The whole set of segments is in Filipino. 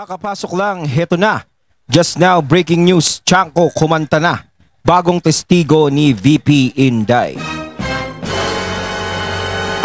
Kakapasok lang, heto na. Just now, breaking news, Chanko kumanta na. Bagong testigo ni VP Inday.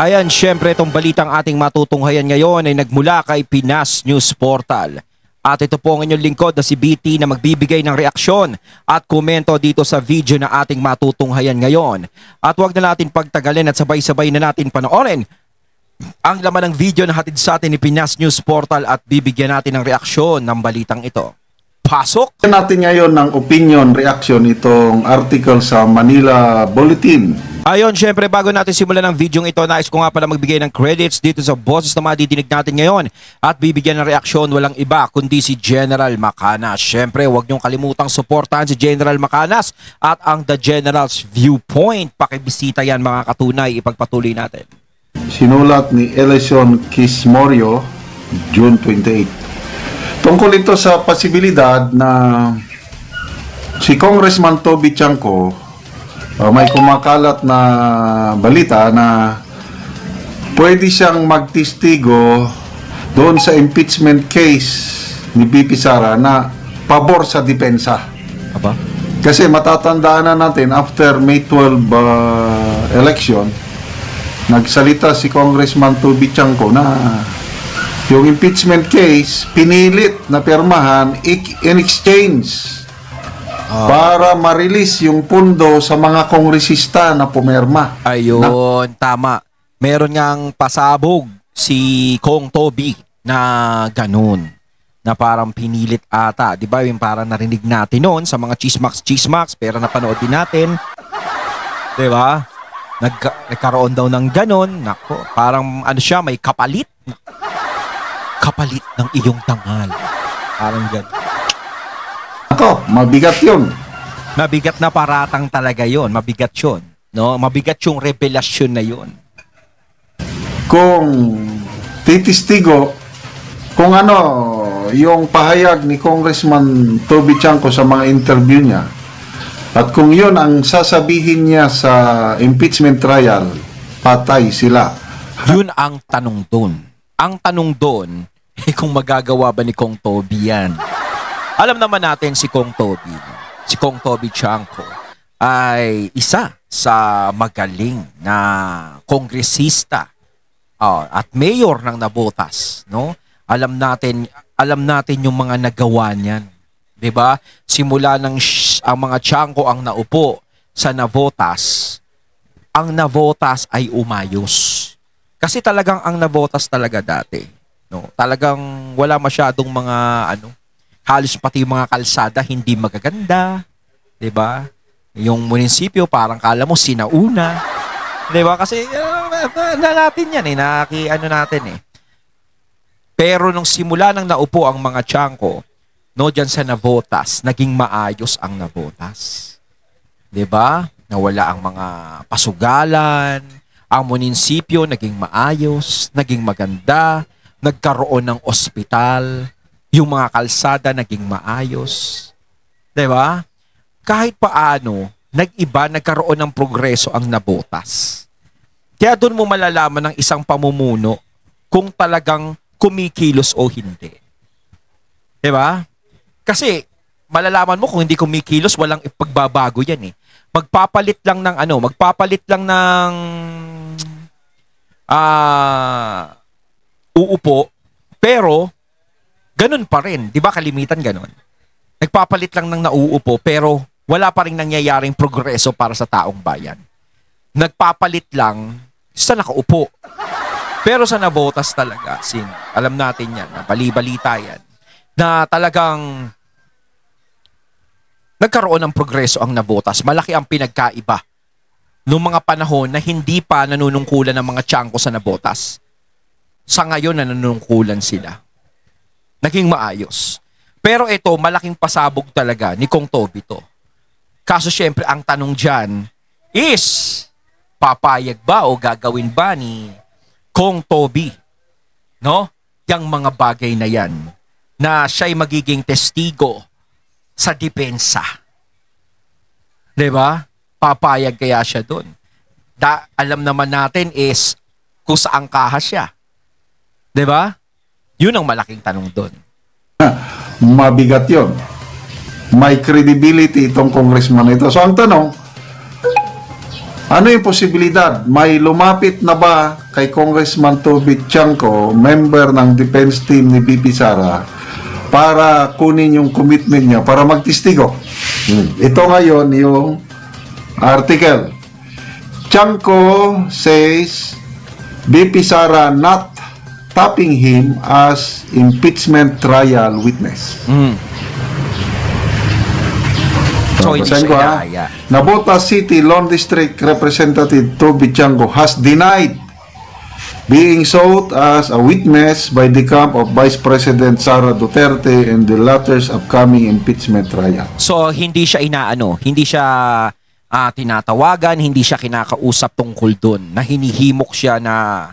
Ayan, syempre itong balitang ating matutunghayan ngayon ay nagmula kay Pinas News Portal. At ito po ang inyong lingkod na si BT na magbibigay ng reaksyon at komento dito sa video na ating matutunghayan ngayon. At huwag na natin pagtagalin at sabay-sabay na natin panoorin ang laman ng video na hatid sa atin ni Pinas News Portal at bibigyan natin ng reaksyon ng balitang ito. Pasok! Natin ngayon ng opinion reaction itong article sa Manila Bulletin. Ayon, syempre bago natin simulan ng video ito, nais ko nga pala magbigay ng credits dito sa boses na madidinig natin ngayon at bibigyan ng reaksyon walang iba kundi si General Macanas. Syempre, huwag niyong kalimutang suportahan si General Macanas at ang The General's Viewpoint. Pakibisita yan mga katunay, ipagpatuloy natin. Sinulat ni Ellison Kismorio, June 28. Tungkol ito sa posibilidad na si Congressman Toby Chanko, may kumakalat na balita na pwede siyang magtestigo doon sa impeachment case ni BP Sara na pabor sa depensa. Aba? Kasi matatandaan na natin after May 12 election, nagsalita si Congressman Toby Chanko na yung impeachment case pinilit na pirmahan in exchange para ma-release yung pundo sa mga kongresista na pumirma. Ayun, tama. Meron ngang pasabog si Kong Toby na ganun. Na parang pinilit ata. Di ba yung parang narinig natin noon sa mga chismax, pero napanood din natin. Di ba? Nagkaroon daw ng ganun. Nako, parang ano siya, may kapalit. Kapalit ng iyong tangal. Parang ganun. Ako, mabigat yun. Mabigat na paratang talaga yon, mabigat yun. No? Mabigat yung revelasyon na yun. Kung titistigo, kung ano, yung pahayag ni Congressman Toby Chanko sa mga interview niya, at kung yun ang sasabihin niya sa impeachment trial, patay sila. Yun ang tanong doon. Ang tanong doon, kung magagawa ba ni Kong Toby yan? Alam naman natin si Kong Toby Chanko ay isa sa magaling na kongresista at mayor ng Navotas, no? Alam natin yung mga nagawa niyan. 'Di ba? Simula ng ang mga Chanko ang naupo sa Navotas, ang Navotas ay umayos. Kasi talagang ang Navotas talaga dati, no? Talagang wala masyadong mga halos pati yung mga kalsada hindi magaganda, 'di ba? Yung munisipyo parang kala mo sinauna, 'di ba? Kasi natin 'yan natin eh. Pero nung simula nang naupo ang mga Chanko, no, diyan sa Navotas, naging maayos ang Navotas. 'Di ba? Nawala ang mga pasugalan, ang munisipyo naging maayos, naging maganda, nagkaroon ng ospital. Yung mga kalsada naging maayos. 'Di ba? Kahit paano, nagkaroon ng progreso ang Navotas. Kaya doon mo malalaman ng isang pamumuno kung talagang kumikilos o hindi. 'Di ba? Kasi malalaman mo kung hindi kumikilos, walang ipagbabago 'yan eh. Magpapalit lang ng uupo, pero ganun pa rin, 'di ba? Kalimitan ganun. Nagpapalit lang ng nauupo pero wala pa ring nangyayaring progreso para sa taong bayan. Nagpapalit lang sa nakaupo. Pero sa Navotas talaga, alam natin 'yan, bali-balita 'yan, na talagang nagkaroon ng progreso ang Navotas. Malaki ang pinagkaiba noong mga panahon na hindi pa nanunungkulan ng mga Chanko sa Navotas. Sa ngayon na nanunungkulan sila. Naging maayos. Pero ito, malaking pasabog talaga ni Kong Toby to. Kaso syempre, ang tanong dyan is, papayag ba o gagawin ba ni Kong Toby, no? Yang mga bagay na yan, na siya'y magiging testigo sa depensa. 'Di ba? Papayag kaya siya doon. Alam naman natin is kung saan kaha siya. 'Di ba? Yun ang malaking tanong doon. mabigat yon. May credibility itong congressman ito. So ang tanong, ano yung posibilidad? May lumapit na ba kay Congressman Toby Chanco, member ng defense team ni BP Sara, para kunin yung commitment niya para magtistigo? Ito ngayon yung article. Chanco says BP Sara not tapping him as impeachment trial witness. So, hindi Basahin ko, siya inaya. Navotas City Lawn District Representative Toby Chanco has denied being sought as a witness by the camp of Vice President Sara Duterte in the latter's upcoming impeachment trial. So, hindi siya inaano, hindi siya tinatawagan, hindi siya kinakausap tungkol doon, na hinihimok siya na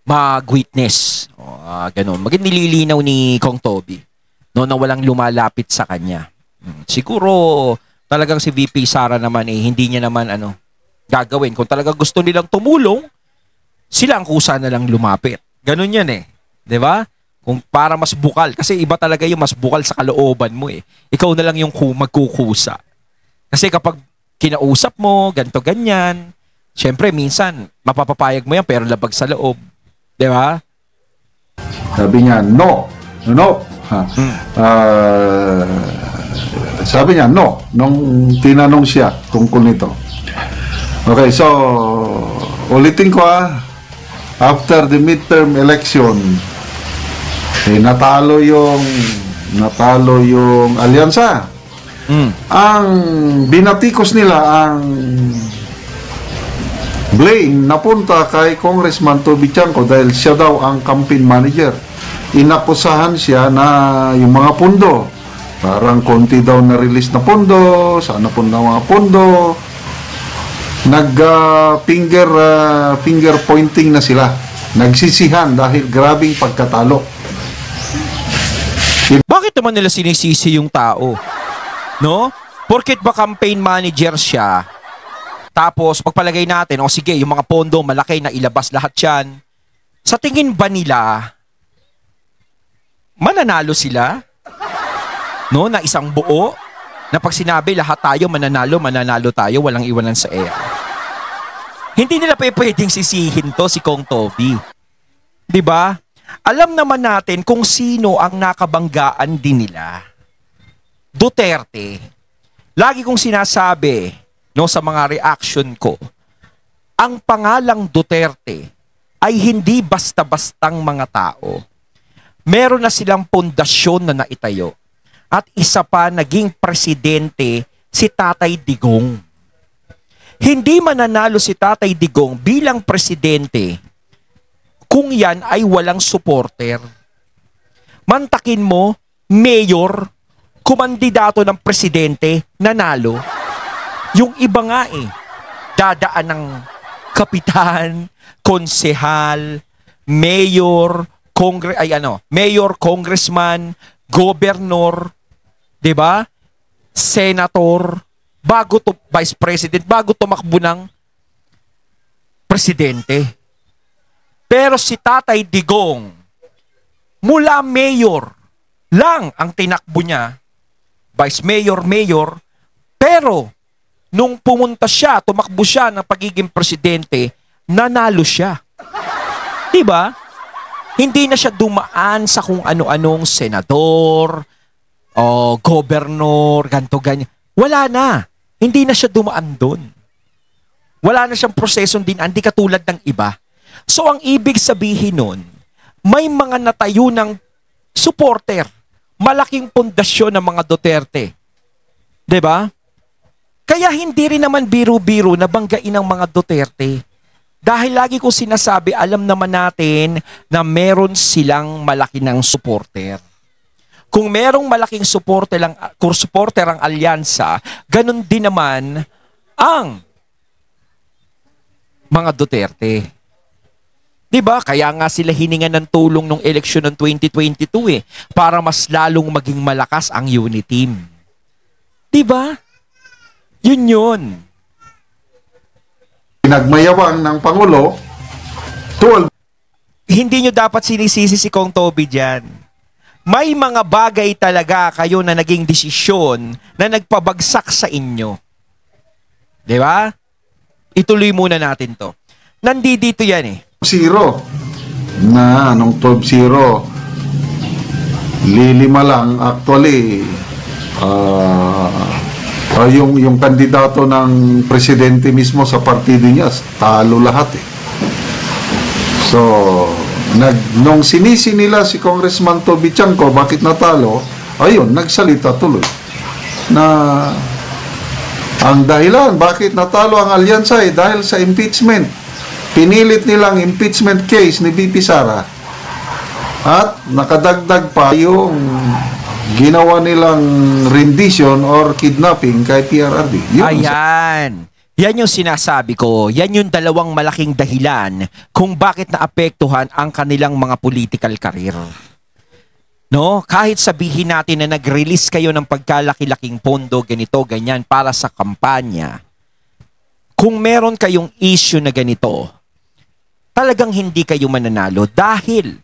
mag-witness. Ganun. Maging nililinaw ni Kong Toby, no, na walang lumalapit sa kanya. Siguro talagang si VP Sara naman hindi niya naman gagawin. Kung talaga gusto nilang tumulong, sila ang kusa na lang lumapit. Ganun yan 'di ba? Kung para mas bukal, kasi iba talaga yung mas bukal sa kalooban mo Ikaw na lang yung magkukusa. Kasi kapag kinausap mo, ganto ganyan, syempre minsan mapapapayag mo yan pero labag sa loob. 'Di ba? Sabi niya, no. Sabi niya, no. Nung tinanong siya tungkol nito. Okay, so, ulitin ko after the midterm election, natalo yung alyansa. Ang binatikos nila, ang blame napunta kay Congressman Toby Chanco dahil siya daw ang campaign manager. Inakusahan siya na yung mga pundo, parang konti daw na-release na pondo, sana po na mga pondo. Finger pointing na sila. Nagsisihan dahil grabing pagkatalo. Bakit naman nila sinisisi yung tao? No? Porket ba campaign manager siya, tapos pagpalagay natin, sige, yung mga pondo malaki na ilabas lahat yan. Sa tingin ba nila, mananalo sila? No, na isang buo, na pag sinabi lahat tayo mananalo tayo, walang iwanan sa air. Hindi nila pwedeng sisihin to si Kong Toby. 'Di ba? Alam naman natin kung sino ang nakabanggaan din nila. Duterte. Lagi kong sinasabi, no, sa mga reaction ko, ang pangalang Duterte ay hindi basta-bastang mga tao. Meron na silang pundasyon na naitayo. At isa pa, naging presidente si Tatay Digong. Hindi mananalo si Tatay Digong bilang presidente kung yan ay walang supporter. Mantakin mo, mayor, kumandidato ng presidente, nanalo. Yung iba nga dadaan ng kapitan, konsehal, mayor, mayor, congressman, gobernador, 'di ba? Senator, vice president, bago tumakbo ng presidente. Pero si Tatay Digong, mula mayor lang ang tinakbo niya, vice mayor, pero nung pumunta siya, tumakbo siya ng pagiging presidente, nanalo siya. 'Di ba? Hindi na siya dumaan sa kung ano-anong senador o gobernador, ganto ganyan. Wala na. Hindi na siya dumaan doon. Wala na siyang prosesong dinaan, di katulad ng iba. So ang ibig sabihin nun, may mga natayo ng supporter, malaking pundasyon ng mga Duterte. 'Di ba? Kaya hindi rin naman biro-biro na banggain ng mga Duterte. Dahil lagi ko sinasabi, alam naman natin na meron silang malaki ng supporter. Kung merong malaking supporter ang alyansa, ganun din naman ang mga Duterte. 'Di ba? Kaya nga sila hiningan ng tulong ng eleksyon ng 2022 para mas lalong maging malakas ang unity team. 'Di ba? Yun. Pinagmayawang ng Pangulo, hindi nyo dapat sinisisi si Kong Toby dyan. may mga bagay talaga kayo na naging desisyon na nagpabagsak sa inyo. Di ba? Ituloy muna natin to. Nandito yan eh. 0 na nung 12-0 lilima lang actually yung kandidato ng presidente mismo sa partido niya talo lahat eh. So nung sinisi nila si Congressman Toby Chanco bakit natalo, ayun nagsalita tuloy na ang dahilan bakit natalo ang alyansa ay dahil sa impeachment. Pinilit nilang impeachment case ni VP Sara at nakadagdag pa yung ginawa nilang rendition or kidnapping kay PRRD. Ayan. Yan yung sinasabi ko. Yan yung dalawang malaking dahilan kung bakit naapektuhan ang kanilang mga political career. No? Kahit sabihin natin na nag-release kayo ng pagkalaki-laking pondo, ganito, ganyan, para sa kampanya, kung meron kayong issue na ganito, talagang hindi kayo mananalo dahil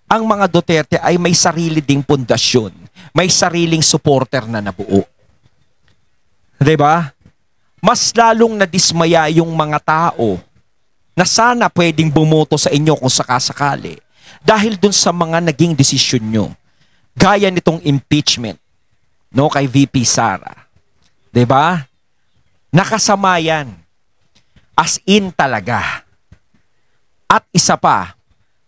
ang mga Duterte ay may sarili ding pundasyon, may sariling supporter na nabuo. Diba? Mas lalong nadismaya yung mga tao na sana pwedeng bumoto sa inyo kung sakasakali dahil dun sa mga naging desisyon nyo. Gaya nitong impeachment, no, kay VP Sara. Diba? Nakasama yan. As in talaga. At isa pa,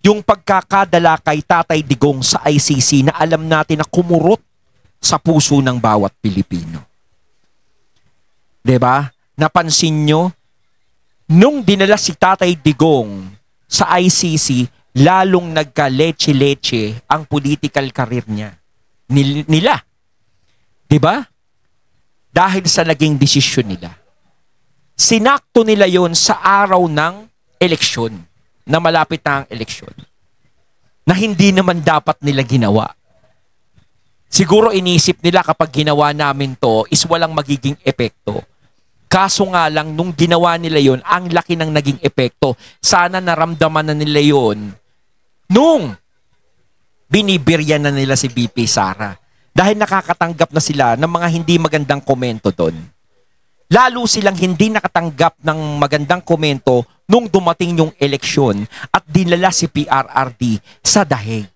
yung pagkakadala kay Tatay Digong sa ICC na alam natin na kumurot sa puso ng bawat Pilipino. Diba? Napansin nyo, nung dinala si Tatay Digong sa ICC, lalong nagka-leche-leche ang political career niya. Nila. Diba? Dahil sa naging desisyon nila. Sinakto nila yon sa araw ng eleksyon, na malapit na ang eleksyon, na hindi naman dapat nila ginawa. Siguro inisip nila kapag ginawa namin to is walang magiging epekto. Kaso nga lang, nung ginawa nila yon, ang laki ng naging epekto. Sana naramdaman na nila yon nung binibiryan na nila si VP Sara. Dahil nakakatanggap na sila ng mga hindi magandang komento doon. Lalo silang hindi nakatanggap ng magandang komento nung dumating yung eleksyon at dinala si PRRD sa dahig.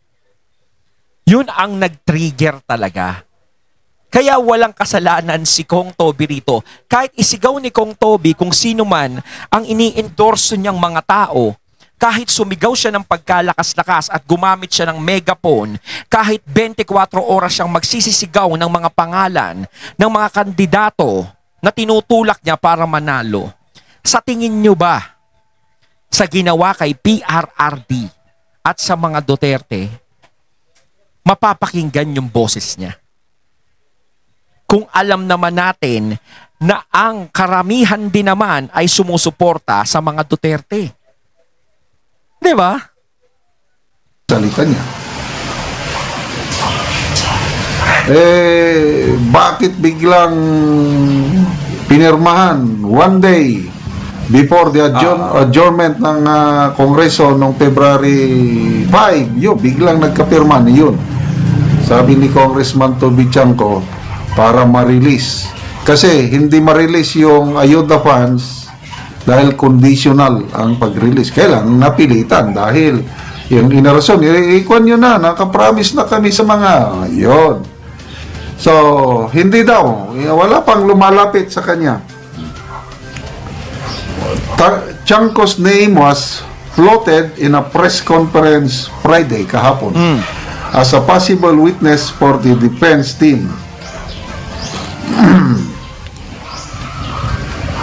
Yun ang nag-trigger talaga. Kaya walang kasalanan si Kong Toby rito. Kahit isigaw ni Kong Toby kung sino man ang ini-endorse niyang mga tao, kahit sumigaw siya ng pagkalakas-lakas at gumamit siya ng megaphone, kahit 24 oras siyang magsisisigaw ng mga pangalan ng mga kandidato na tinutulak niya para manalo. Sa tingin niyo ba, sa ginawa kay PRRD at sa mga Duterte, mapapakinggan yung boses niya? Kung alam naman natin na ang karamihan din naman ay sumusuporta sa mga Duterte. Di ba? Salita niya. Bakit biglang pinirmahan one day before the adjournment ng Kongreso noong February 5, yun, biglang nagkapirma yun. Sabi ni Congressman Toby Chanco, para ma-release. Kasi hindi ma-release yung ayuda funds dahil conditional ang pag-release. Kailan napilitan dahil yung inarason, ikon nyo na, nakapromise na kami sa mga yun. So, hindi daw, wala pang lumalapit sa kanya. Chanco's name was floated in a press conference Friday kahapon as a possible witness for the defense team.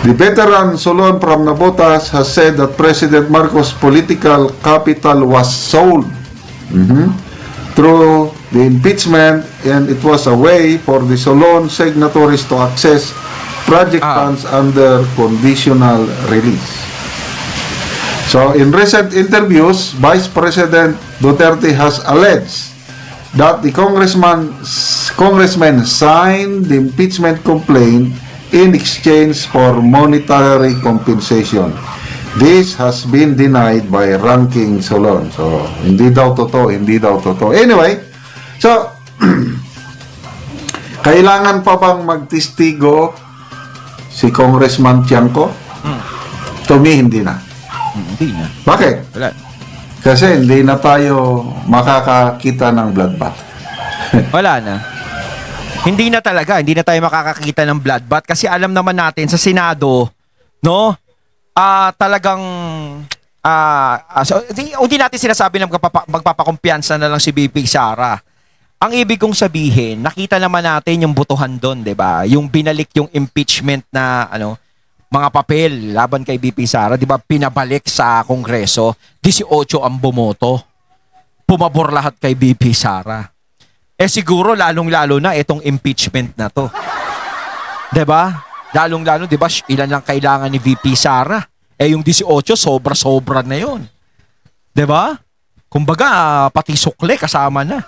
The veteran Solon from Navotas has said that President Marcos' political capital was sold through the impeachment, and it was a way for the Solon signatories to access project funds under conditional release. So, in recent interviews, Vice President Duterte has alleged that the congressman signed the impeachment complaint in exchange for monetary compensation. This has been denied by Ranking Solon. So, hindi daw totoo. Anyway, So, kailangan pa bang magtistigo si Congressman Tiangco? To me, hindi na. Hindi na. Bakit? Wala. Kasi hindi na tayo makakakita ng bloodbath. Wala na. Hindi na talaga. Hindi na tayo makakakita ng bloodbath kasi alam naman natin sa Senado, no? Talagang so, hindi natin sinasabi na magpapakumpiyansa na lang si BP Sara. Ang ibig kong sabihin, nakita naman natin yung botohan doon, 'di ba? Yung binalik yung impeachment na mga papel laban kay BP Sara, 'di ba? Pinabalik sa Kongreso, 18 ang bumoto. Pumabor lahat kay BP Sara. Siguro lalong-lalo na itong impeachment na 'to. 'Di ba? Lalong-lalo, 'di ba? Ilan lang kailangan ni VP Sara? Yung 18 sobra-sobra na 'yon. 'Di ba? Kumbaga, pati sukle kasama na.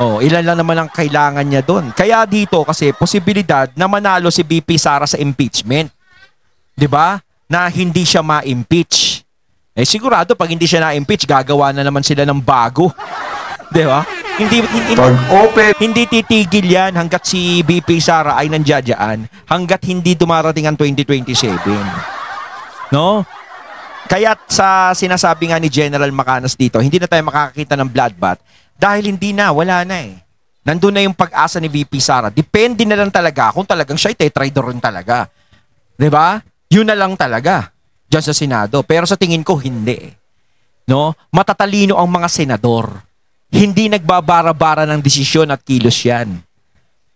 Ilan lang naman ang kailangan niya doon. Kaya dito kasi posibilidad na manalo si BP Sara sa impeachment. 'Di ba? Na hindi siya ma-impeach. Sigurado pag hindi siya na-impeach, gagawa na naman sila ng bago. 'Di ba? Hindi titigil 'yan hangga't si BP Sara ay nandiyan, hangga't hindi dumarating ang 2027. No? Kaya sa sinasabi nga ni General Macanas dito, hindi na tayo makakakita ng bloodbath dahil wala na eh. Nandun na yung pag-asa ni VP Sara. Depende na lang talaga kung talagang siya tetraidor rin talaga. 'Di ba? Yun na lang talaga diyan sa Senado. Pero sa tingin ko hindi. No? Matatalino ang mga senador. Hindi nagbabara-bara ng desisyon at kilos 'yan.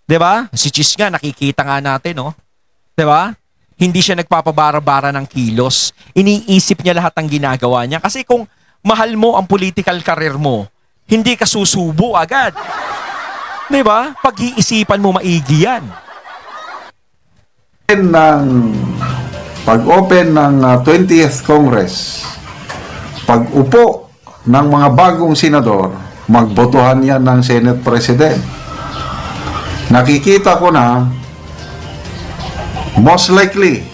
'Di ba? Si Chis nga nakikita nga natin, no? 'Di ba? Hindi siya nagpapabara-bara ng kilos. Iniisip niya lahat ng ginagawa niya kasi kung mahal mo ang political career mo, hindi ka susubo agad. 'Di ba? Pag-iisipan mo maigi 'yan. Pag-open ng 20th Congress, pag-upo ng mga bagong senador, magbotohan yan ng Senate President. Nakikita ko na most likely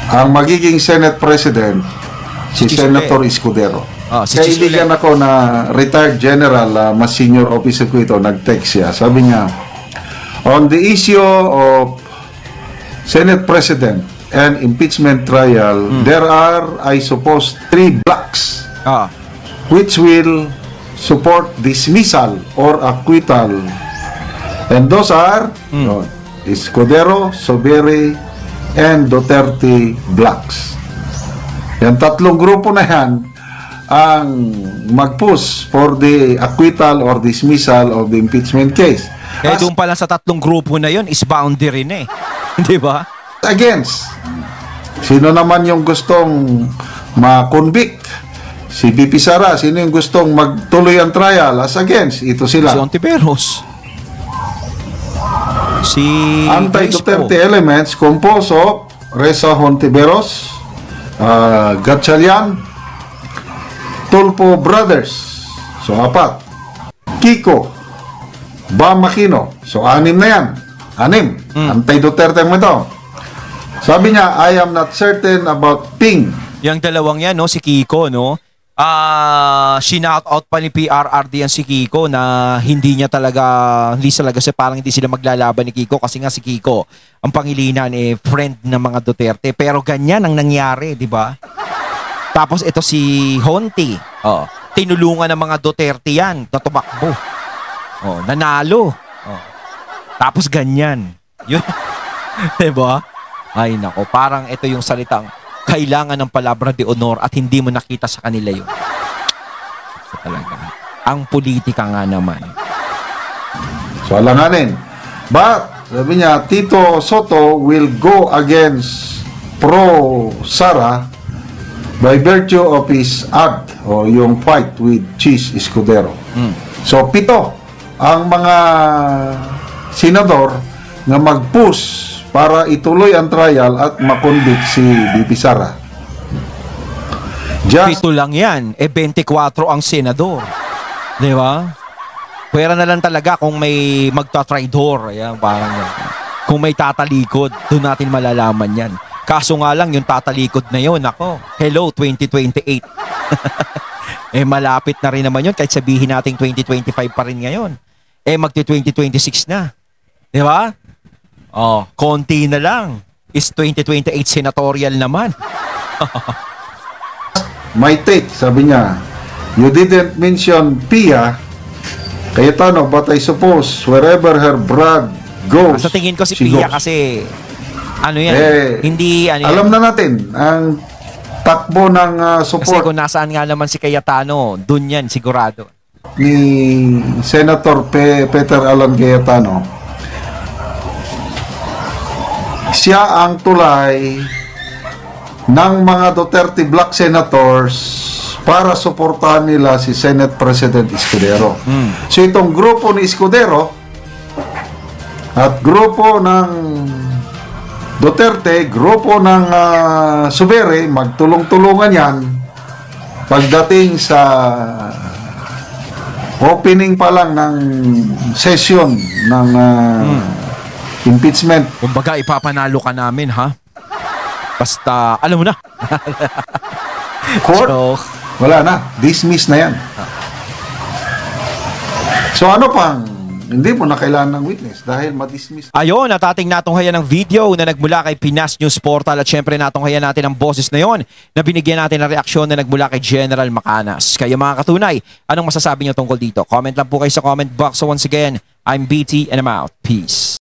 ang magiging Senate President si Senator Escudero. Kaibigan ako na retired general, mas senior officer ko ito, nag-text siya. Sabi niya, on the issue of Senate President and impeachment trial, there are, I suppose, 3 blocks which will support dismissal or acquittal. And those are Escudero, Sobere, and Duterte blocks. Yan 3 grupo na yan ang mag-push for the acquittal or dismissal of the impeachment case. Kaya doon pala sa 3 grupo na yon is boundary na eh. Di ba? Against. Sino naman yung gustong ma-convict? Si BP Sara. Sino yung gustong magtuloy ang trial? As against. Ito sila. Si Ontiveros. Si Anti-Duterte elements composed of Reza Hontiveros, Gatchalian, Tulfo Brothers. So, 4. Kiko, Bam Aquino. So, 6 na yan. 6. Anti-Duterte mo ito. Sabi niya, I am not certain about Ping. Yang dalawang yan, no? Si Kiko, no? Shinout out pa ni PRRD yan si Kiko na hindi talaga parang hindi sila maglalaban ni Kiko kasi nga si Kiko ang pangilinan friend ng mga Duterte, pero ganyan ang nangyari, di ba? Tapos ito si Honti, tinulungan ng mga Duterte yan na tumakbo, nanalo, tapos ganyan yun. Di ba? Ay nako, parang ito yung salitang kailangan ng palabra de honor at hindi mo nakita sa kanila yun. Talaga. Ang politika nga naman. So, alanganin. But, sabi niya, Tito Soto will go against pro Sara by virtue of his act o yung fight with Chis Escudero. So, 7 ang mga senador na mag-push para ituloy ang trial at makonvict si BP Sara. 7 lang yan. 24 ang senador. Di ba? Pwera na lang talaga kung may magta-traidor. Ayan, parang yan. Kung may tatalikod, doon natin malalaman yan. Kaso nga lang, yung tatalikod na yun, ako, hello, 2028. Malapit na rin naman yun kahit sabihin natin 2025 pa rin ngayon. Magti-2026 na. Di ba? Konti na lang. Is 2028 senatorial naman. My take, sabi niya, you didn't mention Pia Cayetano, but I suppose wherever her brand goes, Sa tingin ko si she Pia goes. kasi ano yan, hindi ano Alam yan. na natin, ang takbo ng Kasi support kung nasaan nga naman si Cayetano, dun yan sigurado. ni Senator Peter Alan Cayetano, siya ang tulay ng mga Duterte Black Senators para suportahan nila si Senate President Escudero. So itong grupo ni Escudero at grupo ng Duterte, grupo ng Subere, magtulong-tulungan yan pagdating sa opening pa lang ng session ng impeachment. Kumbaga ipapanalo ka namin, ha? Basta alam mo na. Court, So, wala na. Dismiss na yan. So ano pang, hindi mo na kailangan ng witness dahil ma-dismiss. ayun, at ating natunghayan ng video na nagmula kay Pinas News Portal at syempre natunghayan natin ang boses na yon na binigyan natin ng reaksyon na nagmula kay General Macanas. Kaya mga katunay, anong masasabi niyo tungkol dito? Comment lang po kayo sa comment box. So once again, I'm BT and I'm out. Peace.